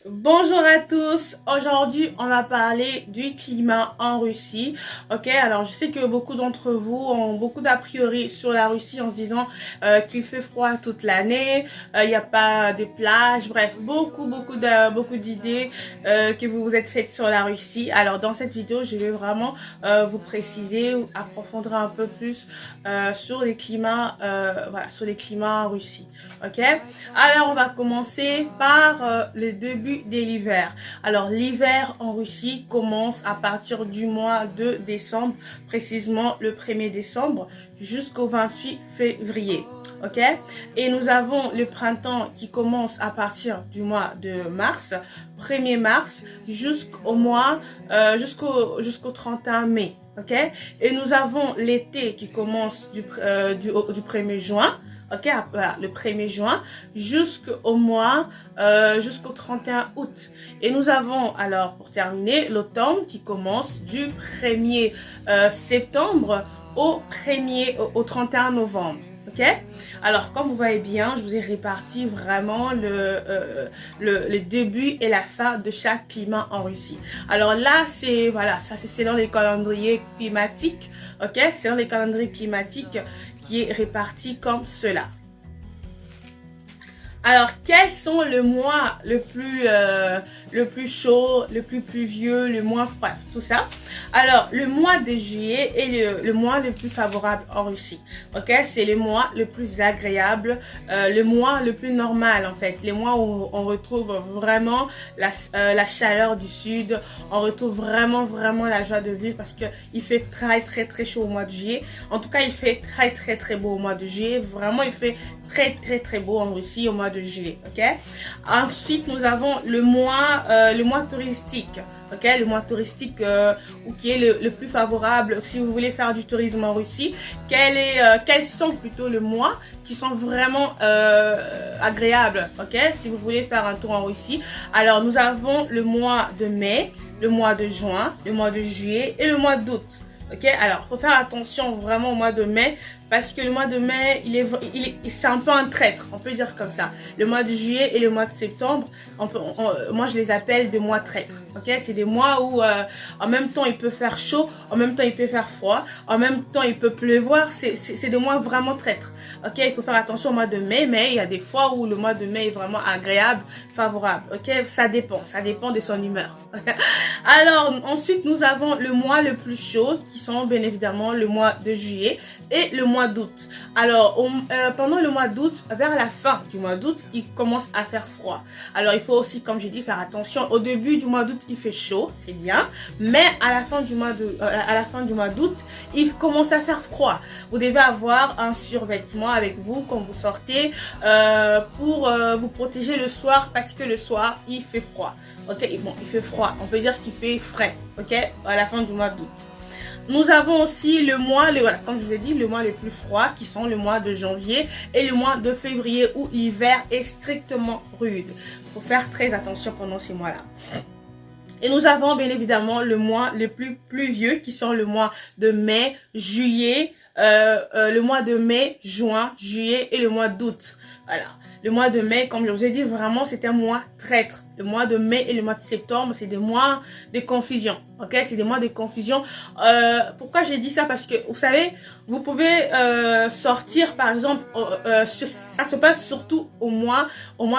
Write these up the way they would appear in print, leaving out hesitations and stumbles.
Bonjour à tous, aujourd'hui on va parler du climat en Russie. Ok, alors je sais que beaucoup d'entre vous ont beaucoup d'a priori sur la Russie en se disant qu'il fait froid toute l'année, il n'y a pas de plage, bref, beaucoup d'idées que vous vous êtes faites sur la Russie. Alors dans cette vidéo je vais vraiment vous préciser ou approfondir un peu plus sur les climats, sur les climats en Russie. Ok, alors on va commencer par le début de l'hiver. Alors l'hiver en Russie commence à partir du mois de décembre, précisément le 1er décembre jusqu'au 28 février. Ok, et nous avons le printemps qui commence à partir du mois de mars, 1er mars jusqu'au mois jusqu'au 31 mai. Ok, et nous avons l'été qui commence du 1er juin. Ok, le 1er juin jusqu'au mois, jusqu'au 31 août. Et nous avons alors pour terminer l'automne qui commence du 1er septembre au 31 novembre. Ok, alors comme vous voyez bien, je vous ai réparti vraiment le début et la fin de chaque climat en Russie. Alors là, c'est voilà, ça c'est selon les calendriers climatiques. Ok, selon les calendriers climatiques qui est réparti comme cela. Alors, quels sont le mois le plus chaud, le plus pluvieux, le moins froid, tout ça? Alors, le mois de juillet est le mois le plus favorable en Russie. Ok, c'est le mois le plus agréable, le mois le plus normal en fait. Les mois où on retrouve vraiment la chaleur du sud, on retrouve vraiment la joie de vivre parce que il fait très chaud au mois de juillet. En tout cas, il fait très beau au mois de juillet. Vraiment, il fait très beau en Russie au mois de juillet. Ok. Ensuite, nous avons le mois touristique. Ok, le mois touristique qui est le plus favorable si vous voulez faire du tourisme en Russie. Quels sont plutôt les mois qui sont vraiment agréables, ok, si vous voulez faire un tour en Russie? Alors, nous avons le mois de mai, le mois de juin, le mois de juillet et le mois d'août. Ok, alors faut faire attention vraiment au mois de mai parce que le mois de mai c'est un peu un traître, on peut dire comme ça. Le mois de juillet et le mois de septembre, moi je les appelle des mois traîtres. Ok, c'est des mois où en même temps il peut faire chaud, en même temps il peut faire froid, en même temps il peut pleuvoir. C'est des mois vraiment traîtres. Ok, il faut faire attention au mois de mai, mais il y a des fois où le mois de mai est vraiment agréable, favorable. Ok, ça dépend de son humeur. Alors ensuite nous avons le mois le plus chaud qui sont bien évidemment le mois de juillet et le mois d'août. Alors pendant le mois d'août, vers la fin du mois d'août, il commence à faire froid. Alors il faut aussi, comme j'ai dit, faire attention. Au début du mois d'août, il fait chaud, c'est bien, mais à la fin du mois d'août, il commence à faire froid. Vous devez avoir un survêtement avec vous quand vous sortez pour vous protéger le soir parce que le soir il fait froid. Ok, bon, il fait froid, on peut dire qu'il fait frais, ok, à la fin du mois d'août. Nous avons aussi le mois, comme je vous ai dit, le mois les plus froids qui sont le mois de janvier et le mois de février où l'hiver est strictement rude. Il faut faire très attention pendant ces mois-là. Et nous avons bien évidemment le mois les plus pluvieux qui sont le mois de mai, juillet, le mois de mai, juin, juillet et le mois d'août. Voilà. Le mois de mai, comme je vous ai dit, vraiment c'est un mois traître. Le mois de mai et le mois de septembre, c'est des mois de confusion. Ok, c'est des mois de confusion. Pourquoi j'ai dit ça? Parce que vous savez, vous pouvez sortir par exemple, ça se passe surtout au mois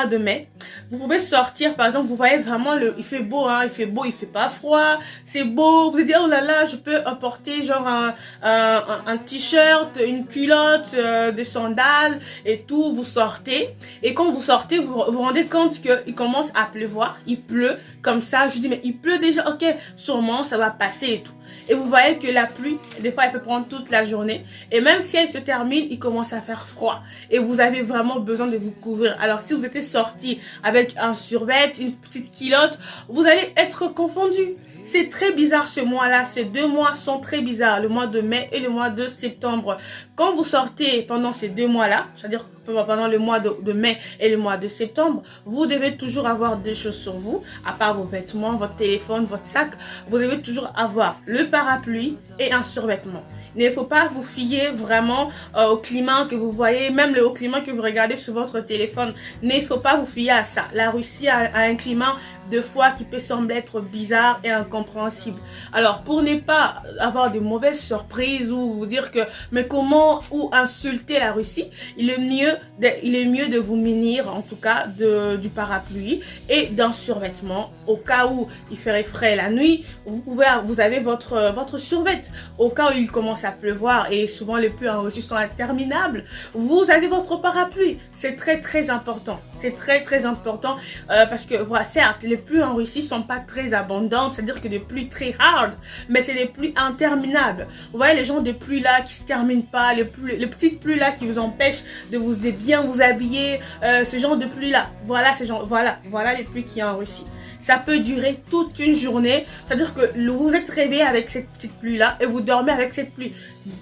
de mai. Vous pouvez sortir par exemple, vous voyez vraiment il fait beau, hein, il fait beau, il fait pas froid, c'est beau. Vous allez dire oh là là, je peux porter genre un t-shirt, une culotte, des sandales et tout. Vous sortez et quand vous sortez, vous vous rendez compte que il commence à pleuvoir, il pleut comme ça. Je dis mais il pleut déjà, ok, sûrement ça va passer et tout. Et vous voyez que la pluie, des fois, elle peut prendre toute la journée. Et même si elle se termine, il commence à faire froid. Et vous avez vraiment besoin de vous couvrir. Alors, si vous étiez sorti avec un survêt, une petite culotte, vous allez être confondu. C'est très bizarre ce mois-là. Ces deux mois sont très bizarres. Le mois de mai et le mois de septembre. Quand vous sortez pendant ces deux mois-là, c'est-à-dire pendant le mois de mai et le mois de septembre, vous devez toujours avoir des choses sur vous, à part vos vêtements, votre téléphone, votre sac. Vous devez toujours avoir le parapluie et un survêtement. Il ne faut pas vous fier vraiment au climat que vous voyez, même au climat que vous regardez sur votre téléphone. Il ne faut pas vous fier à ça. La Russie a un climat de fois qui peut sembler être bizarre et incompréhensible. Alors, pour ne pas avoir de mauvaises surprises ou vous dire que, mais comment, ou insulter la Russie, il est mieux de vous munir, en tout cas, du parapluie et d'un survêtement. Au cas où il ferait frais la nuit, vous avez votre survêt. Au cas où il commence à pleuvoir et souvent les pluies en Russie sont interminables, vous avez votre parapluie. C'est très très important. C'est très très important parce que voilà, certes, les pluies en Russie sont pas très abondantes, c'est-à-dire que des pluies très hard, mais c'est des pluies interminables. Vous voyez les gens de pluies là qui se terminent pas, les petites pluies là qui vous empêchent de bien vous habiller, ce genre de pluie là. Voilà les pluies qu'il y a en Russie. Ça peut durer toute une journée, c'est-à-dire que vous êtes réveillé avec cette petite pluie là et vous dormez avec cette pluie.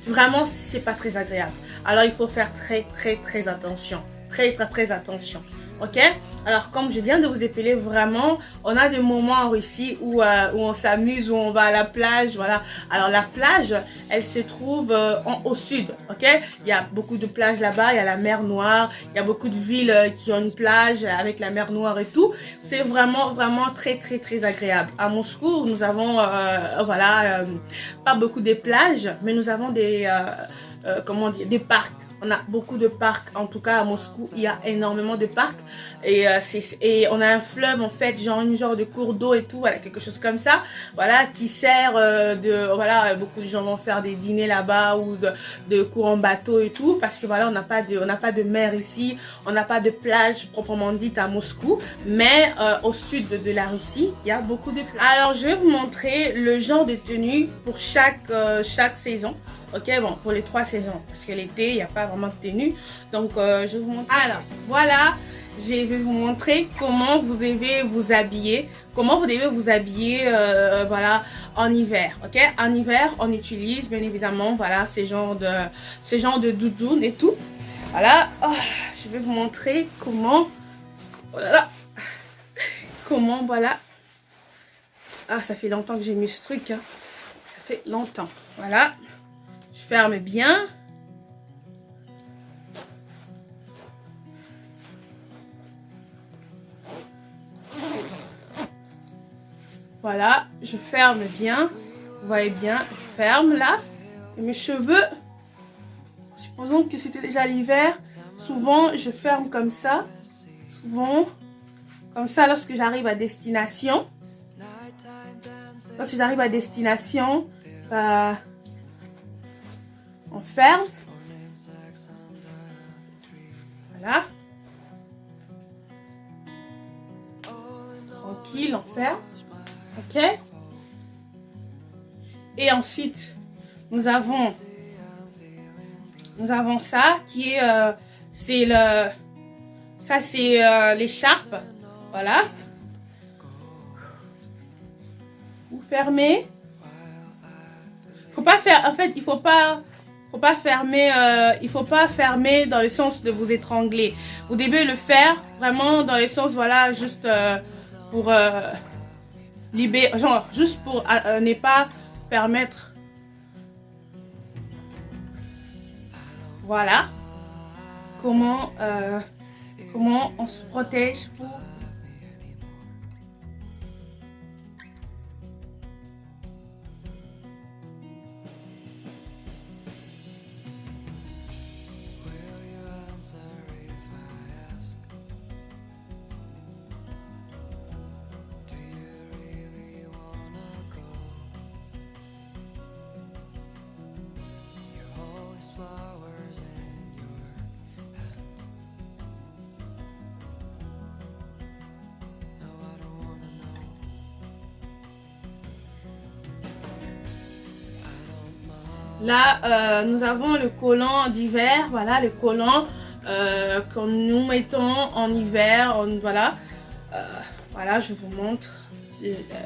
Vraiment, c'est pas très agréable. Alors il faut faire très très très attention, très attention. Ok, alors comme je viens de vous épeler, vraiment, on a des moments en Russie où on s'amuse, où on va à la plage, voilà. Alors la plage, elle se trouve au sud, ok. Il y a beaucoup de plages là-bas, il y a la mer Noire, il y a beaucoup de villes qui ont une plage avec la mer Noire et tout. C'est vraiment très agréable. À Moscou, nous avons, voilà, pas beaucoup de plages, mais nous avons des, comment dire, des parcs. On a beaucoup de parcs, en tout cas à Moscou, il y a énormément de parcs et on a un fleuve en fait, genre une genre de cours d'eau et tout, voilà, quelque chose comme ça, voilà, qui sert voilà, beaucoup de gens vont faire des dîners là-bas ou de cours en bateau et tout, parce que voilà, on n'a pas de mer ici, on n'a pas de plage proprement dite à Moscou, mais au sud de la Russie, il y a beaucoup de plages. Alors je vais vous montrer le genre de tenue pour chaque saison. Ok, bon, pour les 3 saisons, parce que l'été, il n'y a pas vraiment de tenue. Donc, je vais vous montrer. Alors, voilà, je vais vous montrer comment vous devez vous habiller. Comment vous devez vous habiller, voilà, en hiver. Ok, en hiver, on utilise, bien évidemment, voilà, ces genres de doudounes et tout. Voilà, oh, je vais vous montrer comment, oh là là, comment, voilà. Ah, ça fait longtemps que j'ai mis ce truc, hein. Ça fait longtemps, voilà. Je ferme bien. Voilà, je ferme bien. Vous voyez bien, je ferme là. Et mes cheveux, supposons que c'était déjà l'hiver, souvent je ferme comme ça. Souvent, comme ça lorsque j'arrive à destination. Lorsque j'arrive à destination, on ferme. Voilà. Tranquille, on ferme. Ok. Et ensuite, nous avons ça qui est, ça c'est l'écharpe. Voilà. Vous fermez. Faut pas faire, en fait, il faut pas fermer, il faut pas fermer dans le sens de vous étrangler. Vous devez le faire vraiment dans le sens, voilà, juste pour libérer, genre juste pour ne pas permettre. Voilà comment on se protège pour. Là, nous avons le collant d'hiver, voilà, le collant que nous mettons en hiver, voilà. Voilà, je vous montre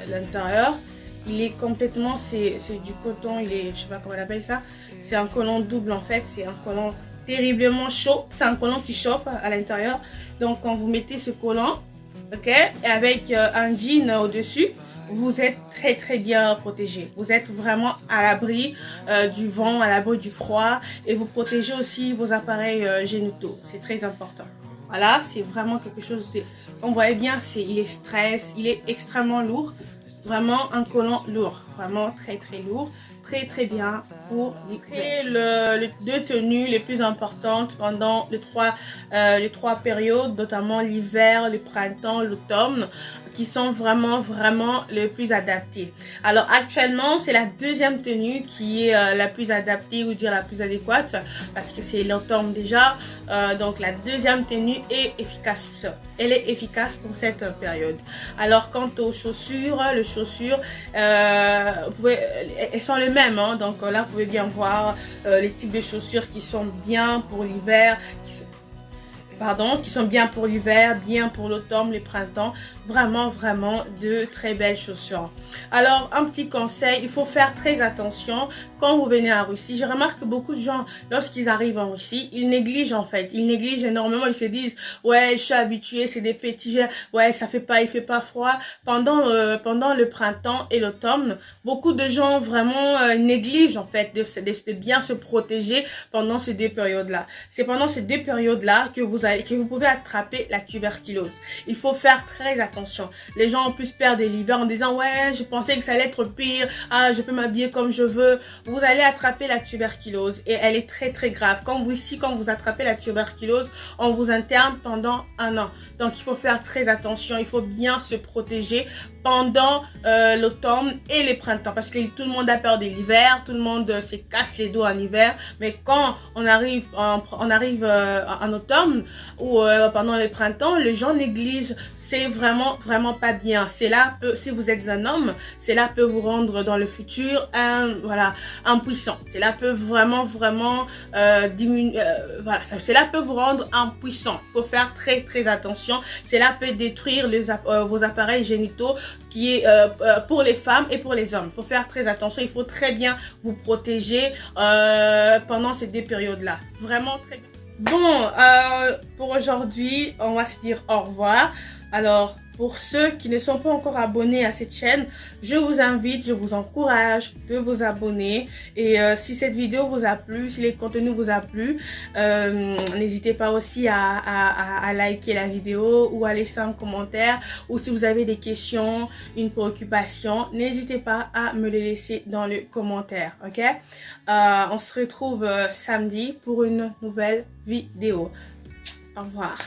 l'intérieur. Il est complètement, c'est du coton, il est, je sais pas comment on appelle ça. C'est un collant double en fait, c'est un collant terriblement chaud. C'est un collant qui chauffe à l'intérieur. Donc quand vous mettez ce collant, ok, et avec un jean au-dessus, vous êtes très bien protégé. Vous êtes vraiment à l'abri du vent, à l'abri du froid, et vous protégez aussi vos appareils génitaux. C'est très important. Voilà, c'est vraiment quelque chose, on voit bien, il est stress, il est extrêmement lourd. Vraiment un collant lourd, vraiment très lourd, très bien pour les deux tenues les plus importantes pendant les trois périodes, notamment l'hiver, le printemps, l'automne, qui sont vraiment les plus adaptées. Alors actuellement, c'est la deuxième tenue qui est la plus adaptée, ou dire la plus adéquate, parce que c'est l'automne déjà. Donc la deuxième tenue est efficace. Elle est efficace pour cette période. Alors quant aux chaussures, elles sont les mêmes, hein. Donc là vous pouvez bien voir les types de chaussures qui sont bien pour l'hiver, qui sont bien pour l'hiver, bien pour l'automne, les printemps. Vraiment de très belles chaussures. Alors, un petit conseil, il faut faire très attention quand vous venez en Russie. Je remarque que beaucoup de gens, lorsqu'ils arrivent en Russie, ils négligent en fait. Ils négligent énormément. Ils se disent, ouais, je suis habitué, c'est des petits, ouais, il fait pas froid. Pendant le printemps et l'automne, beaucoup de gens vraiment négligent en fait de bien se protéger pendant ces deux périodes-là. C'est pendant ces deux périodes-là que vous pouvez attraper la tuberculose. Il faut faire très attention. Les gens ont plus peur de l'hiver en disant, ouais, je pensais que ça allait être pire, je peux m'habiller comme je veux. Vous allez attraper la tuberculose et elle est très grave. Quand vous attrapez la tuberculose, on vous interne pendant 1 an. Donc il faut faire très attention, il faut bien se protéger pendant l'automne et les printemps, parce que tout le monde a peur de l'hiver, tout le monde se casse les dos en hiver, mais quand on arrive en automne ou pendant les printemps, les gens négligent. C'est vraiment pas bien. Si vous êtes un homme, cela peut vous rendre dans le futur impuissant. Cela peut vraiment diminuer. Cela peut vous rendre impuissant. Il faut faire très attention. Cela peut détruire vos appareils génitaux, qui est pour les femmes et pour les hommes. Il faut faire très attention. Il faut très bien vous protéger pendant ces deux périodes-là. Vraiment très bien. Bon, pour aujourd'hui, on va se dire au revoir. Alors, pour ceux qui ne sont pas encore abonnés à cette chaîne, je vous encourage de vous abonner. Et si cette vidéo vous a plu, si les contenus vous a plu, n'hésitez pas aussi à liker la vidéo ou à laisser un commentaire. Ou si vous avez des questions, une préoccupation, n'hésitez pas à me les laisser dans le commentaire, ok? On se retrouve samedi pour une nouvelle vidéo. Au revoir.